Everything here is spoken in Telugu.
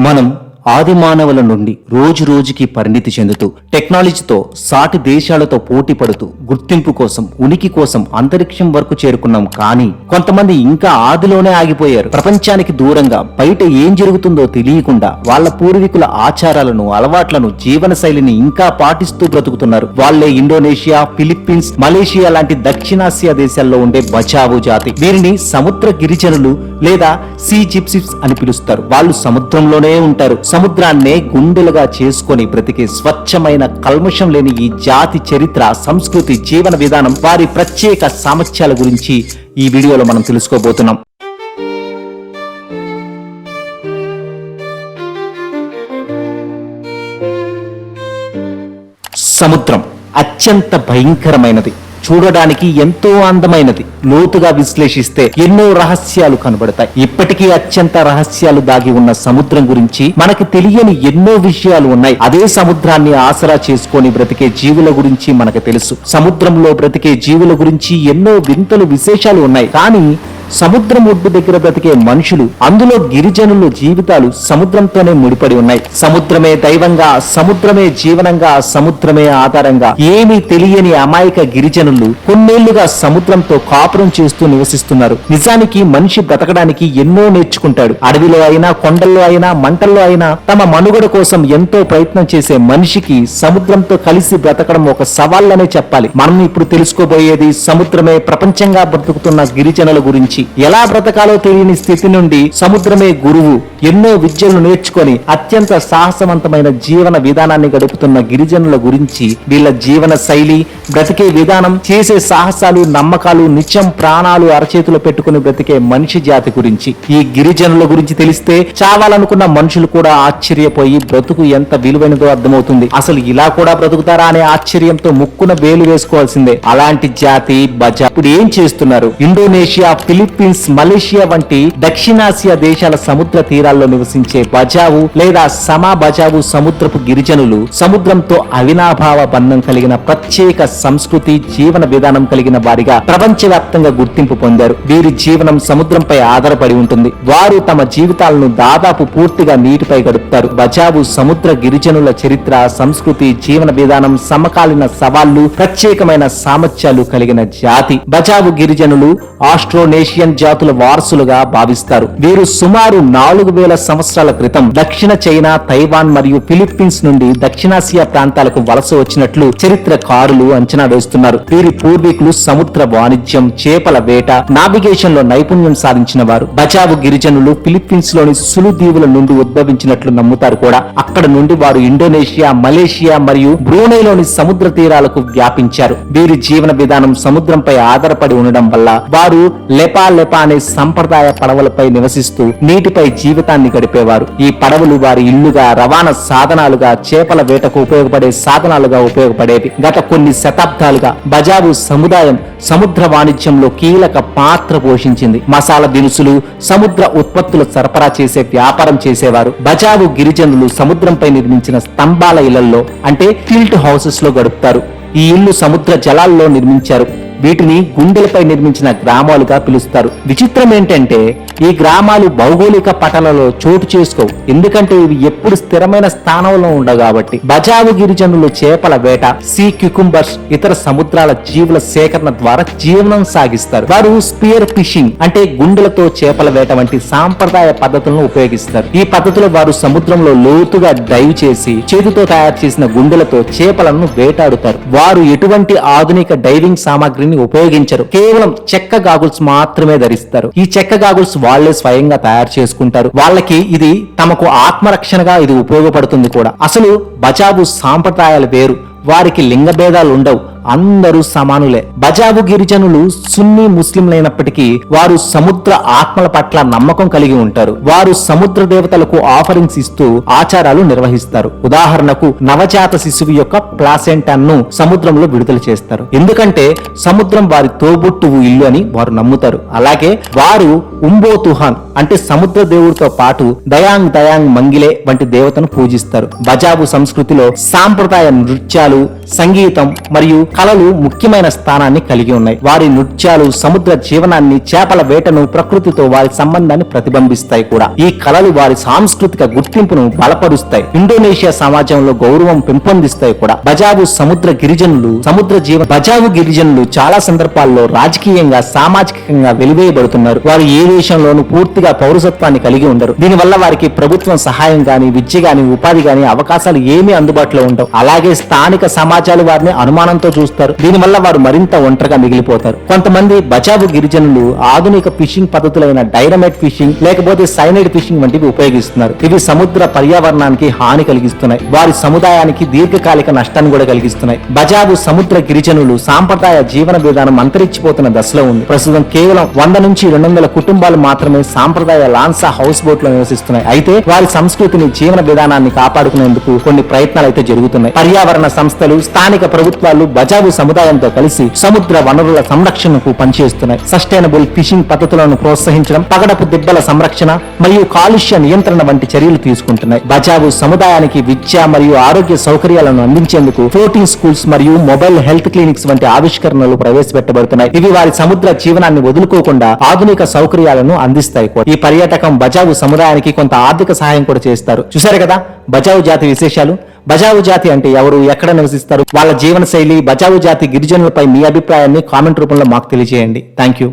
మనం ఆది మానవుల నుండి రోజు రోజుకి పరిణితి చెందుతూ టెక్నాలజీతో సాటి దేశాలతో పోటీ పడుతూ గుర్తింపు కోసం ఉనికి కోసం అంతరిక్షం వరకు చేరుకున్నాం. కానీ కొంతమంది ఇంకా ఆదిలోనే ఆగిపోయారు. ప్రపంచానికి దూరంగా బయట ఏం జరుగుతుందో తెలియకుండా వాళ్ళ పూర్వీకుల ఆచారాలను, అలవాట్లను, జీవన శైలిని ఇంకా పాటిస్తూ బ్రతుకుతున్నారు. వాళ్లే ఇండోనేషియా, ఫిలిప్పీన్స్, మలేషియా లాంటి దక్షిణాసియా దేశాల్లో ఉండే బచావు జాతి. వీరిని సముద్ర గిరిజనులు లేదా సీ జిప్సిస్ అని పిలుస్తారు. వాళ్ళు సముద్రంలోనే ఉంటారు. సముద్రాన్నే గుండెలుగా చేసుకొని బ్రతికే స్వచ్ఛమైన కల్మషం లేని ఈ జాతి చరిత్ర, సంస్కృతి, జీవన విధానం, వారి ప్రత్యేక సామర్థ్యాల గురించి ఈ వీడియోలో మనం తెలుసుకోబోతున్నాం. సముద్రం అత్యంత భయంకరమైనది, చూడడానికి ఎంతో అందమైనది. లోతుగా విశ్లేషిస్తే ఎన్నో రహస్యాలు కనబడతాయి. ఇప్పటికీ అత్యంత రహస్యాలు దాగి ఉన్న సముద్రం గురించి మనకు తెలియని ఎన్నో విషయాలు ఉన్నాయి. అదే సముద్రాన్ని ఆసరా చేసుకొని బ్రతికే జీవుల గురించి మనకు తెలుసు. సముద్రంలో బ్రతికే జీవుల గురించి ఎన్నో వింతలు, విశేషాలు ఉన్నాయి. కానీ సముద్రం ఒడ్డు దగ్గర బ్రతికే మనుషులు, అందులో గిరిజనుల జీవితాలు సముద్రంతోనే ముడిపడి ఉన్నాయి. సముద్రమే దైవంగా, సముద్రమే జీవనంగా, సముద్రమే ఆధారంగా ఏమీ తెలియని అమాయక గిరిజనులు కొన్నేళ్లుగా సముద్రంతో కాపురం చేస్తూ నివసిస్తున్నారు. నిజానికి మనిషి బ్రతకడానికి ఎన్నో నేర్చుకుంటాడు. అడవిలో అయినా, కొండల్లో అయినా, మంటల్లో అయినా తమ మనుగడ కోసం ఎంతో ప్రయత్నం చేసే మనిషికి సముద్రంతో కలిసి బ్రతకడం ఒక సవాళ్ళనే చెప్పాలి. మనం ఇప్పుడు తెలుసుకోబోయేది సముద్రమే ప్రపంచంగా బ్రతుకుతున్న గిరిజనుల గురించి. ఎలా బ్రతకాలో తెలియని స్థితి నుండి సముద్రమే గురువు, ఎన్నో విద్యలను నేర్చుకొని అత్యంత సాహసవంతమైన జీవన విధానాన్ని గడుపుతున్న గిరిజనుల గురించి, వీళ్ళ జీవన శైలి, బ్రతికే విధానం, చేసే సాహసాలు, నమ్మకాలు, నిత్యం ప్రాణాలు అరచేతులు పెట్టుకుని బ్రతికే మనిషి జాతి గురించి. ఈ గిరిజనుల గురించి తెలిస్తే చావాలనుకున్న మనుషులు కూడా ఆశ్చర్యపోయి బ్రతుకు ఎంత విలువైనదో అర్థమవుతుంది. అసలు ఇలా కూడా బ్రతుకుతారా అనే ఆశ్చర్యంతో ముక్కున వేలు వేసుకోవాల్సిందే. అలాంటి జాతి బజా ఇప్పుడు ఏం చేస్తున్నారు? ఇండోనేషియా, ఫిలిప్పీన్స్, మలేషియా వంటి దక్షిణాసియా దేశాల సముద్ర తీరాల్లో నివసించే బజావు లేదా సమా బజావు సముద్రపు గిరిజనులు సముద్రంతో అవినాభావ బంధం కలిగిన ప్రత్యేక సంస్కృతి, జీవన విధానం కలిగిన వారిగా ప్రపంచవ్యాప్తంగా గుర్తింపు పొందారు. వీరి జీవనం సముద్రంపై ఆధారపడి ఉంటుంది. వారు తమ జీవితాలను దాదాపు పూర్తిగా నీటిపై గడుపుతారు. బజావు సముద్ర గిరిజనుల చరిత్ర, సంస్కృతి, జీవన విధానం, సమకాలీన సవాళ్లు, ప్రత్యేకమైన సామర్థ్యాలు కలిగిన జాతి. బజావు గిరిజనులు ఆస్ట్రోనేషియన్ జాతుల వారసులుగా భావిస్తారు. వీరు సుమారు 4000 సంవత్సరాల క్రితం దక్షిణ చైనా, తైవాన్ మరియు ఫిలిప్పీన్స్ నుండి దక్షిణాసియా ప్రాంతాలకు వలస వచ్చినట్లు చరిత్రకారులు అంచనా వేస్తున్నారు. వీరి పూర్వీకులు సముద్ర వాణిజ్యం, చేపల వేట, నావిగేషన్ లో నైపుణ్యం సాధించిన వారు. బచావు గిరిజనులు ఫిలిప్పీన్స్ లోని సులు దీవుల నుండి ఉద్భవించినట్లు నమ్ముతారు కూడా. అక్కడ నుండి వారు ఇండోనేషియా, మలేషియా మరియు బ్రూనైలోని సముద్ర తీరాలకు వ్యాపించారు. వీరి జీవన విధానం సముద్రంపై ఆధారపడి ఉండడం వల్ల వారు లెపా అనే సంప్రదాయ పడవలపై నివసిస్తూ నీటిపై జీవితాన్ని గడిపేవారు. ఈ పడవలు వారి ఇల్లుగా, రవాణా సాధనాలుగా, చేపల వేటకు ఉపయోగపడే సాధనాలుగా ఉపయోగపడేవి. గత కొన్ని శతాబ్దాలుగా బజావు సముదాయం సముద్ర వాణిజ్యంలో కీలక పాత్ర పోషించింది. మసాలా దినుసులు, సముద్ర ఉత్పత్తులు సరఫరా చేసే వ్యాపారం చేసేవారు. బజావు గిరిజనులు సముద్రంపై నిర్మించిన స్తంభాల ఇళ్లలో అంటే టిల్ట్ హౌసెస్ లో గడుపుతారు. ఈ ఇల్లు సముద్ర జలాల్లో నిర్మించారు. వీటిని గుండెలపై నిర్మించిన గ్రామాలుగా పిలుస్తారు. విచిత్రం ఏంటంటే ఈ గ్రామాలు భౌగోళిక పటలలో చోటు చేసుకోవు. ఎందుకంటే ఇవి ఎప్పుడు స్థిరమైన స్థానంలో ఉండవు కాబట్టి. బజావు గిరిజనులు చేపల వేట, సీ క్యుకుంబర్స్, ఇతర సముద్రాల జీవుల సేకరణ ద్వారా జీవనం సాగిస్తారు. వారు స్పియర్ ఫిషింగ్ అంటే గుండెలతో చేపల వేట వంటి సాంప్రదాయ పద్ధతులను ఉపయోగిస్తారు. ఈ పద్ధతిలో వారు సముద్రంలో లోతుగా డైవ్ చేసి చేతితో తయారు చేసిన గుండెలతో చేపలను వేటాడుతారు. వారు ఎటువంటి ఆధునిక డైవింగ్ సామాగ్రిని ఉపయోగించరు. కేవలం చెక్క గాగుల్స్ మాత్రమే ధరిస్తారు. ఈ చెక్క గాగుల్స్ వాళ్లే స్వయంగా తయారు చేసుకుంటారు. వాళ్ళకి ఇది తమకు ఆత్మరక్షణగా ఇది ఉపయోగపడుతుంది కూడా. అసలు బచావు సాంప్రదాయాలు వేరు. వారికి లింగ భేదాలు ఉండవు. అందరూ సమానులే. బజావు గిరిజనులు సున్నీ ముస్లింలైనప్పటికీ వారు సముద్ర ఆత్మల పట్ల నమ్మకం కలిగి ఉంటారు. వారు సముద్ర దేవతలకు ఆఫరింగ్స్ ఇస్తూ ఆచారాలు నిర్వహిస్తారు. ఉదాహరణకు నవజాత శిశువు యొక్క ప్లాసెంటాను సముద్రంలో విడుదల చేస్తారు. ఎందుకంటే సముద్రం వారి తోబుట్టువు ఇల్లు అని వారు నమ్ముతారు. అలాగే వారు ఉంబో తుహాన్ అంటే సముద్ర దేవుడితో పాటు దయాంగ్ మంగిలే వంటి దేవతను పూజిస్తారు. బజావు సంస్కృతిలో సాంప్రదాయ నృత్యాలు, సంగీతం మరియు కళలు ముఖ్యమైన స్థానాన్ని కలిగి ఉన్నాయి. వారి నృత్యాలు సముద్ర జీవనాన్ని, చేపల వేటను, ప్రకృతితో వారి సంబంధాన్ని ప్రతిబింబిస్తాయి కూడా. ఈ కళలు వారి సాంస్కృతిక గుర్తింపును బలపరుస్తాయి. ఇండోనేషియా సమాజంలో గౌరవం పెంపొందిస్తాయి కూడా. బజావు గిరిజనులు చాలా సందర్భాల్లో రాజకీయంగా, సామాజికంగా వెలివేయబడుతున్నారు. వారు ఏ దేశంలోనూ పూర్తిగా పౌరసత్వాన్ని కలిగి ఉండరు. దీనివల్ల వారికి ప్రభుత్వం సహాయం గాని, విద్య గాని, ఉపాధి గాని అవకాశాలు ఏమీ అందుబాటులో ఉండవు. అలాగే స్థానిక సమాజాలు వారిని అనుమానంతో చూస్తారు. దీనివల్ల వారు మరింత ఒంటరిగా మిగిలిపోతారు. కొంతమంది బజావు గిరిజనులు ఆధునిక ఫిషింగ్ పద్ధతులైన డైనమైట్ ఫిషింగ్ లేకపోతే సైనైడ్ ఫిషింగ్ వంటివి ఉపయోగిస్తున్నారు. ఇవి సముద్ర పర్యావరణానికి హాని కలిగిస్తున్నాయి. వారి సముదాయానికి దీర్ఘకాలిక నష్టాన్ని కూడా కలిగిస్తున్నాయి. బజావు సముద్ర గిరిజనులు సాంప్రదాయ జీవన విధానం అంతరించిపోతున్న దశలో ఉంది. ప్రస్తుతం కేవలం 100 నుంచి 200 కుటుంబాలు మాత్రమే సాంప్రదాయ లాన్సా హౌస్ బోట్ లో నివసిస్తున్నాయి. అయితే వారి సంస్కృతిని, జీవన విధానాన్ని కాపాడుకునేందుకు కొన్ని ప్రయత్నాలు అయితే జరుగుతున్నాయి. పర్యావరణ సంస్థలు, స్థానిక ప్రభుత్వాలు బజావు సముదాయంతో కలిసి సముద్ర వనరుల సంరక్షణకు పనిచేస్తున్నాయి. సస్టైనబుల్ ఫిషింగ్ పద్ధతులను ప్రోత్సహించడం, పగడపు దిబ్బల సంరక్షణ మరియు కాలుష్య నియంత్రణ వంటి చర్యలు తీసుకుంటున్నాయి. బజావు సముదాయానికి విద్య మరియు ఆరోగ్య సౌకర్యాలను అందించేందుకు ఫ్లోటింగ్ స్కూల్స్ మరియు మొబైల్ హెల్త్ క్లినిక్స్ వంటి ఆవిష్కరణలు ప్రవేశపెట్టబడుతున్నాయి. ఇవి వారి సముద్ర జీవనాన్ని వదులుకోకుండా ఆధునిక సౌకర్యాలను అందిస్తాయి. ఈ పర్యాటకం బజావు సముదాయానికి కొంత ఆర్థిక సహాయం కూడా చేస్తారు. చూశారు కదా బజావు జాతి విశేషాలు. బజావు జాతి అంటే ఎవరు, ఎక్కడ నివసిస్తారు, వాళ్ళ జీవన శైలి, బజావు జాతి గిరిజనులపై మీ అభిప్రాయాన్ని కామెంట్ రూపంలో మాకు తెలియజేయండి. Thank you.